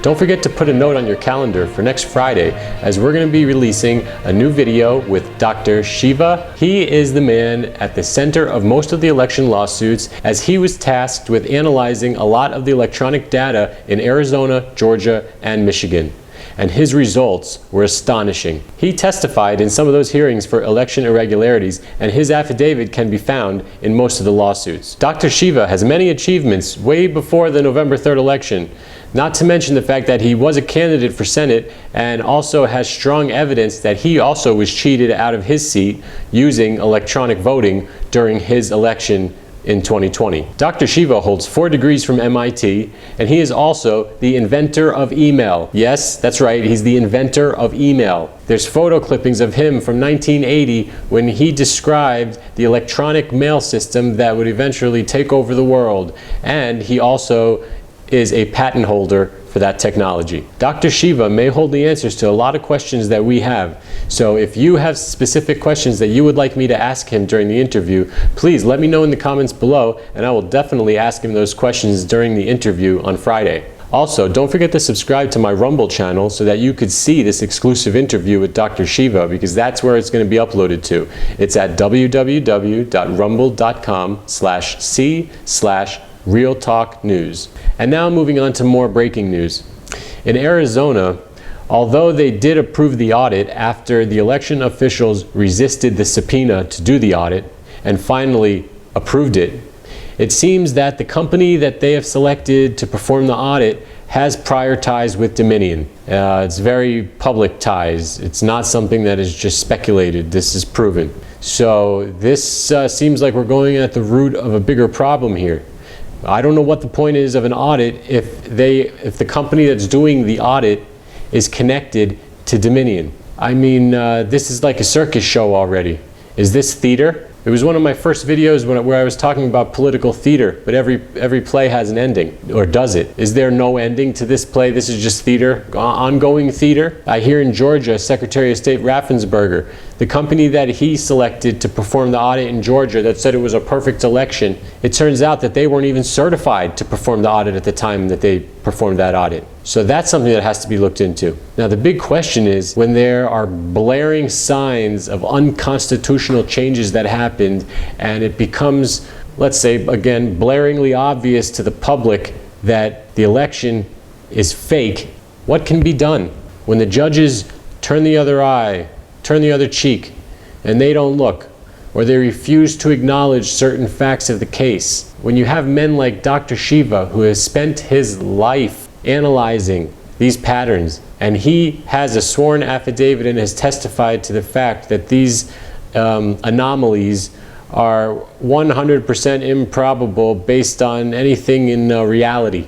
Don't forget to put a note on your calendar for next Friday, as we're going to be releasing a new video with Dr. Shiva. He is the man at the center of most of the election lawsuits, as he was tasked with analyzing a lot of the electronic data in Arizona, Georgia, and Michigan. And his results were astonishing. He testified in some of those hearings for election irregularities, and his affidavit can be found in most of the lawsuits. Dr. Shiva has many achievements way before the November 3rd election, not to mention the fact that he was a candidate for Senate and also has strong evidence that he also was cheated out of his seat using electronic voting during his election in 2020. Dr. Shiva holds 4 degrees from MIT, and he is also the inventor of email. Yes, that's right, he's the inventor of email. There's photo clippings of him from 1980 when he described the electronic mail system that would eventually take over the world, and he also is a patent holder for that technology. Dr. Shiva may hold the answers to a lot of questions that we have. So if you have specific questions that you would like me to ask him during the interview, please let me know in the comments below, and I will definitely ask him those questions during the interview on Friday. Also, don't forget to subscribe to my Rumble channel so that you could see this exclusive interview with Dr. Shiva, because that's where it's going to be uploaded to. It's at www.rumble.com/c/realtalknews. And now moving on to more breaking news. In Arizona, although they did approve the audit after the election officials resisted the subpoena to do the audit and finally approved it, it seems that the company that they have selected to perform the audit has prior ties with Dominion. It's very public ties. It's not something that is just speculated. This is proven. So this seems like we're going at the root of a bigger problem here. I don't know what the point is of an audit if the company that's doing the audit is connected to Dominion. I mean, this is like a circus show already. Is this theater? It was one of my first videos where I was talking about political theater, but every play has an ending, or does it? Is there no ending to this play? This is just theater, ongoing theater? I hear in Georgia, Secretary of State Raffensperger, the company that he selected to perform the audit in Georgia that said it was a perfect election, it turns out that they weren't even certified to perform the audit at the time that they performed that audit. So that's something that has to be looked into. Now the big question is, when there are blaring signs of unconstitutional changes that happened, and it becomes, let's say again, blaringly obvious to the public that the election is fake, what can be done? When the judges turn the other eye, turn the other cheek, and they don't look, or they refuse to acknowledge certain facts of the case. When you have men like Dr. Shiva, who has spent his life analyzing these patterns, and he has a sworn affidavit and has testified to the fact that these anomalies are 100% improbable based on anything in reality.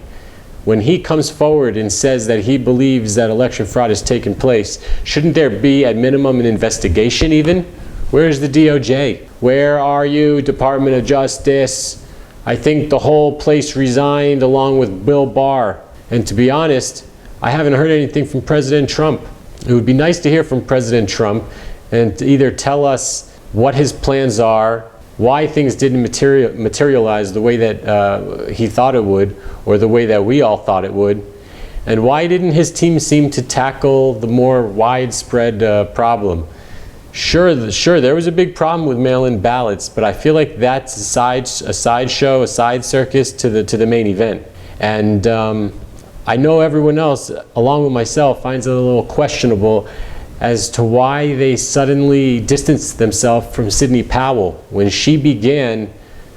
When he comes forward and says that he believes that election fraud has taken place, shouldn't there be at minimum an investigation even? Where's the DOJ? Where are you, Department of Justice? I think the whole place resigned along with Bill Barr. And to be honest, I haven't heard anything from President Trump. It would be nice to hear from President Trump and to either tell us what his plans are, why things didn't materialize the way that he thought it would, or the way that we all thought it would, and why didn't his team seem to tackle the more widespread problem. Sure, there was a big problem with mail-in ballots, but I feel like that's a sideshow, a side circus to the main event. And I know everyone else, along with myself, finds it a little questionable as to why they suddenly distanced themselves from Sidney Powell when she began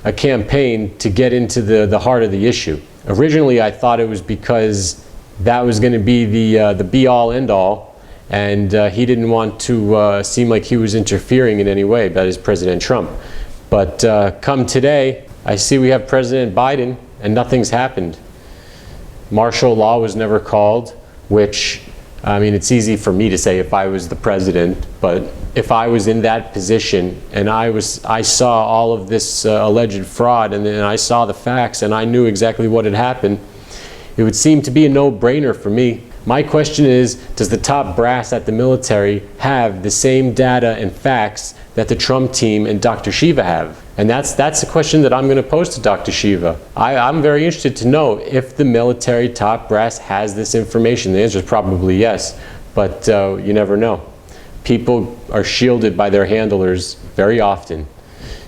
a campaign to get into the heart of the issue. Originally, I thought it was because that was going to be the be-all, end-all, and he didn't want to seem like he was interfering in any way, that is President Trump. But come today, I see we have President Biden, and nothing's happened. Martial law was never called, which, I mean, it's easy for me to say if I was the president, but if I was in that position and I saw all of this alleged fraud, and then I saw the facts and I knew exactly what had happened, it would seem to be a no-brainer for me. My question is, does the top brass at the military have the same data and facts that the Trump team and Dr. Shiva have? And that's the question that I'm going to pose to Dr. Shiva. I'm very interested to know if the military top brass has this information. The answer is probably yes, but you never know. People are shielded by their handlers very often.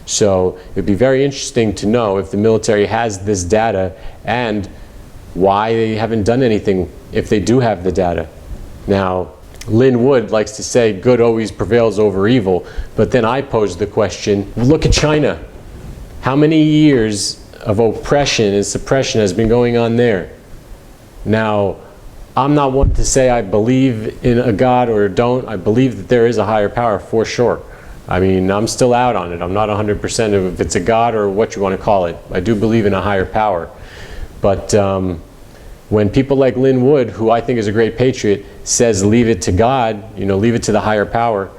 So it'd be very interesting to know if the military has this data and why they haven't done anything if they do have the data. Now, Lynn Wood likes to say good always prevails over evil, but then I pose the question, look at China. How many years of oppression and suppression has been going on there? Now, I'm not one to say I believe in a God or don't. I believe that there is a higher power for sure. I mean, I'm still out on it. I'm not 100% of if it's a God or what you want to call it. I do believe in a higher power. But when people like Lynn Wood, who I think is a great patriot, says leave it to God, leave it to the higher power,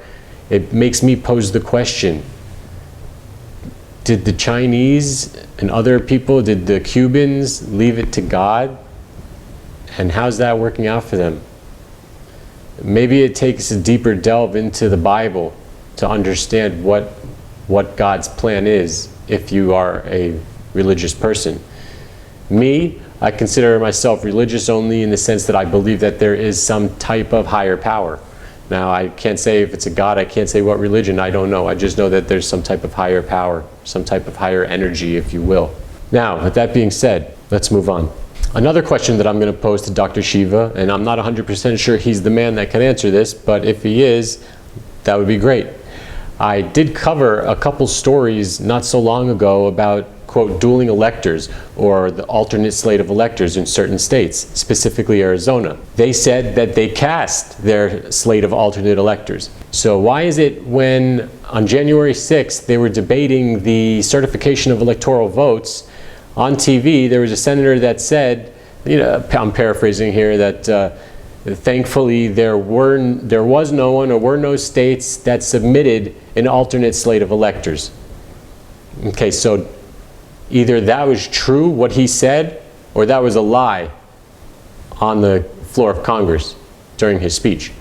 it makes me pose the question, did the Chinese and other people, did the Cubans leave it to God? And how's that working out for them? Maybe it takes a deeper delve into the Bible to understand what God's plan is if you are a religious person. Me, I consider myself religious only in the sense that I believe that there is some type of higher power. Now, I can't say if it's a God, I can't say what religion, I don't know. I just know that there's some type of higher power, some type of higher energy, if you will. Now, with that being said, let's move on. Another question that I'm going to pose to Dr. Shiva, and I'm not 100% sure he's the man that can answer this, but if he is, that would be great. I did cover a couple stories not so long ago about, quote, dueling electors, or the alternate slate of electors in certain states, specifically Arizona. They said that they cast their slate of alternate electors. So why is it when on January 6th they were debating the certification of electoral votes on TV, there was a senator that said, I'm paraphrasing here, that thankfully there was no one or were no states that submitted an alternate slate of electors. Okay, so either that was true, what he said, or that was a lie on the floor of Congress during his speech.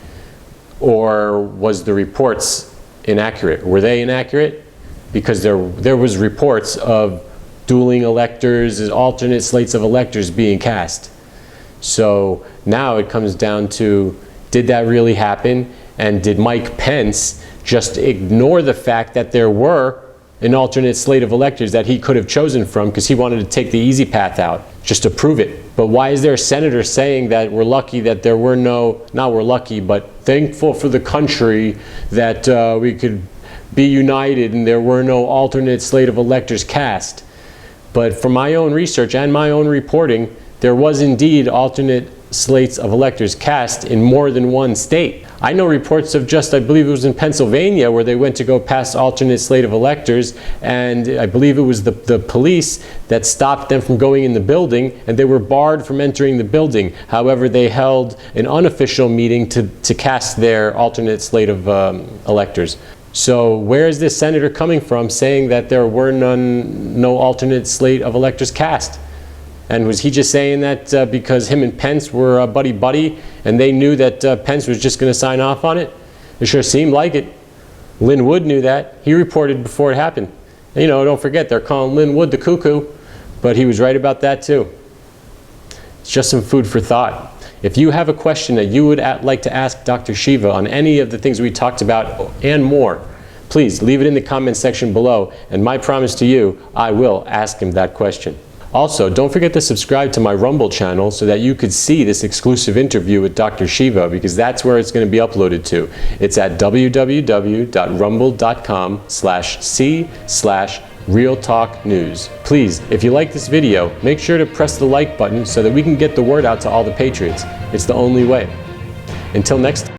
Or was the reports inaccurate? Were they inaccurate? Because there was reports of dueling electors and alternate slates of electors being cast. So now it comes down to, did that really happen? And did Mike Pence just ignore the fact that there were an alternate slate of electors that he could have chosen from because he wanted to take the easy path out, just to prove it? But why is there a senator saying that we're lucky that there were no, not we're lucky, but thankful for the country that we could be united and there were no alternate slate of electors cast? But from my own research and my own reporting, there was indeed alternate slates of electors cast in more than one state. I know reports of just, I believe it was in Pennsylvania, where they went to go past alternate slate of electors, and I believe it was the police that stopped them from going in the building, and they were barred from entering the building. However, they held an unofficial meeting to cast their alternate slate of electors. So where is this senator coming from saying that there were no alternate slate of electors cast? And was he just saying that because him and Pence were buddy-buddy and they knew that Pence was just going to sign off on it? It sure seemed like it. Lynn Wood knew that. He reported before it happened. And, don't forget, they're calling Lynn Wood the cuckoo, but he was right about that too. It's just some food for thought. If you have a question that you would like to ask Dr. Shiva on any of the things we talked about and more, please leave it in the comment section below, and my promise to you, I will ask him that question. Also, don't forget to subscribe to my Rumble channel so that you could see this exclusive interview with Dr. Shiva, because that's where it's going to be uploaded to. It's at www.rumble.com/c/realtalknews. Please, if you like this video, make sure to press the like button so that we can get the word out to all the patriots. It's the only way. Until next time.